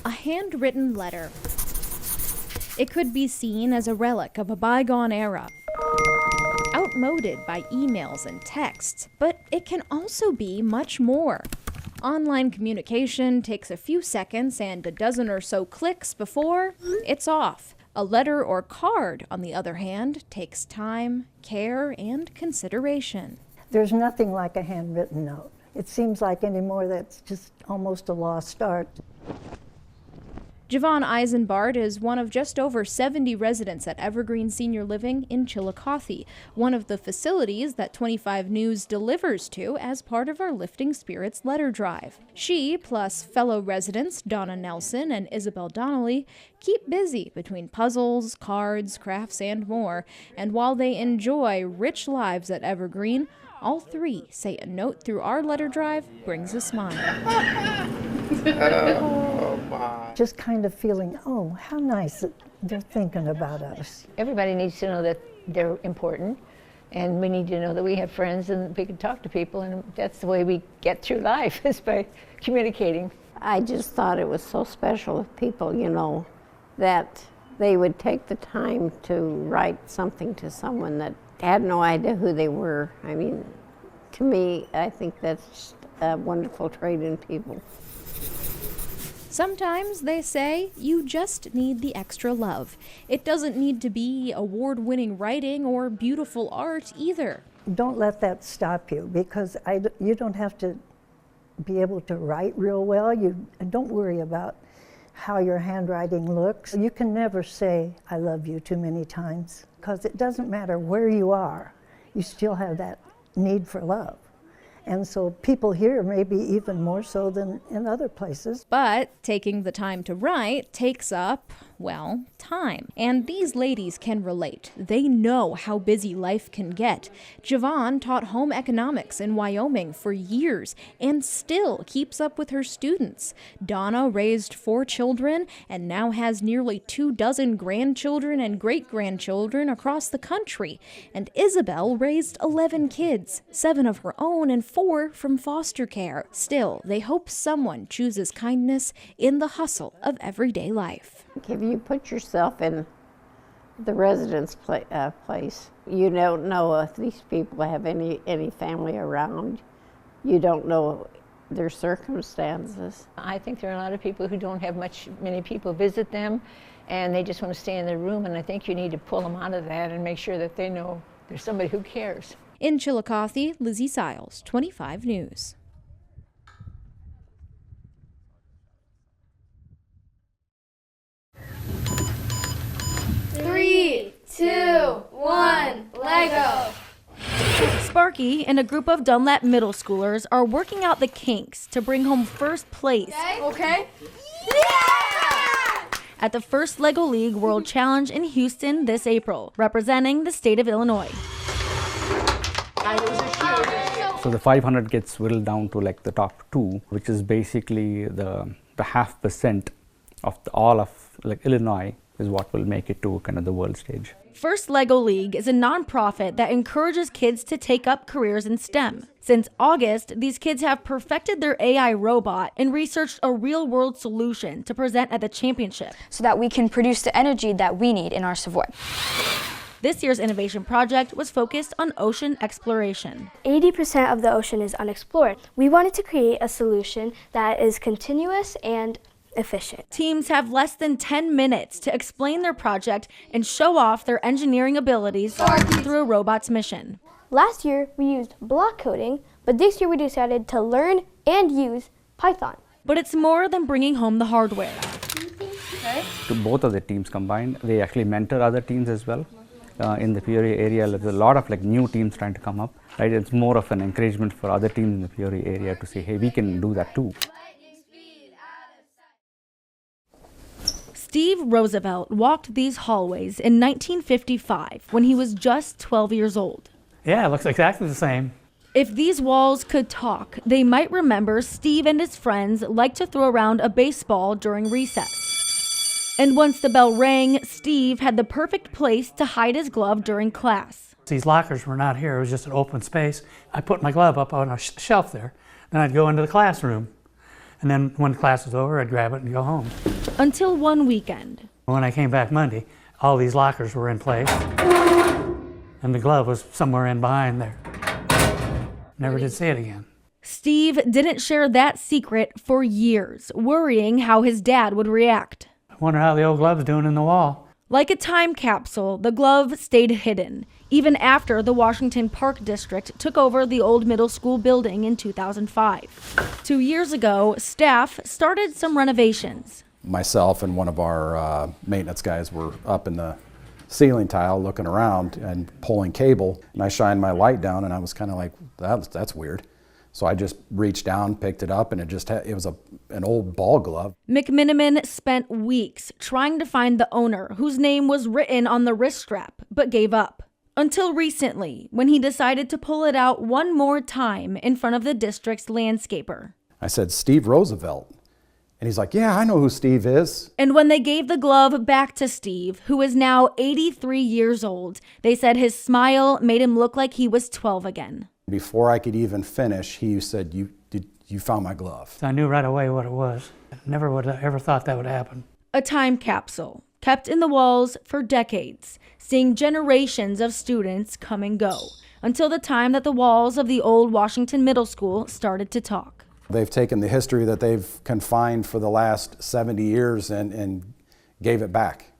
A handwritten letter. It could be seen as a relic of a bygone era, outmoded by emails and texts, but it can also be much more. Online communication takes a few seconds and a dozen or so clicks before it's off. A letter or card, on the other hand, takes time, care, and consideration. There's nothing like a handwritten note. It seems like anymore that's just almost a lost art. Javon Eisenbart is one of just over 70 residents at Evergreen Senior Living in Chillicothe, one of the facilities that 25 News delivers to as part of our Lifting Spirits letter drive. She, plus fellow residents Donna Nelson and Isabel Donnelly, keep busy between puzzles, cards, crafts, and more. And while they enjoy rich lives at Evergreen, all three say a note through our letter drive brings a smile. Just kind of feeling, oh, how nice that they're thinking about us. Everybody needs to know that they're important, and we need to know that we have friends and we can talk to people, and that's the way we get through life, is by communicating. I just thought it was so special of people, you know, that they would take the time to write something to someone that had no idea who they were. I mean, to me, I think that's just a wonderful trait in people. Sometimes, they say, you just need the extra love. It doesn't need to be award-winning writing or beautiful art either. Don't let that stop you, because you don't have to be able to write real well. Don't worry about how your handwriting looks. You can never say, I love you too many times, because it doesn't matter where you are, you still have that need for love. And so people here maybe even more so than in other places. But taking the time to write takes up, well, time. And these ladies can relate. They know how busy life can get. Javon taught home economics in Wyoming for years and still keeps up with her students. Donna raised 4 children and now has nearly 24 grandchildren and great-grandchildren across the country. And Isabel raised 11 kids, 7 of her own and 4 from foster care. Still, they hope someone chooses kindness in the hustle of everyday life. If you put yourself in the resident's place, you don't know if these people have any family around. You don't know their circumstances. I think there are a lot of people who don't have many people visit them, and they just want to stay in their room, and I think you need to pull them out of that and make sure that they know there's somebody who cares. In Chillicothe, Lizzie Siles, 25 News. Three, 2, 1, Lego! Sparky and a group of Dunlap middle schoolers are working out the kinks to bring home first place Okay? Yeah! at the first LEGO League World Challenge in Houston this April, representing the state of Illinois. So the 500 gets whittled down to like the top 2, which is basically the 0.5% of all of like Illinois is what will make it to kind of the world stage. First LEGO League is a nonprofit that encourages kids to take up careers in STEM. Since August, these kids have perfected their AI robot and researched a real-world solution to present at the championship, so that we can produce the energy that we need in our Savoy. This year's innovation project was focused on ocean exploration. 80% of the ocean is unexplored. We wanted to create a solution that is continuous and efficient. Teams have less than 10 minutes to explain their project and show off their engineering abilities through a robot's mission. Last year, we used block coding, but this year we decided to learn and use Python. But it's more than bringing home the hardware. To both of the teams combined, they actually mentor other teams as well. In the Peoria area, there's a lot of like new teams trying to come up, right? It's more of an encouragement for other teams in the Peoria area to say, hey, we can do that too. Steve Roosevelt walked these hallways in 1955 when he was just 12 years old. Yeah, it looks exactly the same. If these walls could talk, they might remember Steve and his friends liked to throw around a baseball during recess. And once the bell rang, Steve had the perfect place to hide his glove during class. These lockers were not here, it was just an open space. I put my glove up on a shelf there, then I'd go into the classroom. And then when class was over, I'd grab it and go home. Until one weekend. When I came back Monday, all these lockers were in place, and the glove was somewhere in behind there. Never did see it again. Steve didn't share that secret for years, worrying how his dad would react. I wonder how the old glove's doing in the wall. Like a time capsule, the glove stayed hidden, even after the Washington Park District took over the old middle school building in 2005. 2 years ago, staff started some renovations. Myself and one of our maintenance guys were up in the ceiling tile looking around and pulling cable, and I shined my light down, and I was kind of like, that's weird. So I just reached down, picked it up, and it was an old ball glove. McMiniman spent weeks trying to find the owner, whose name was written on the wrist strap, but gave up. Until recently, when he decided to pull it out one more time in front of the district's landscaper. I said, Steve Roosevelt. And he's like, yeah, I know who Steve is. And when they gave the glove back to Steve, who is now 83 years old, they said his smile made him look like he was 12 again. Before I could even finish, he said, you found my glove. So I knew right away what it was. Never would have ever thought that would happen. A time capsule, kept in the walls for decades, seeing generations of students come and go, until the time that the walls of the old Washington Middle School started to talk. They've taken the history that they've confined for the last 70 years and gave it back.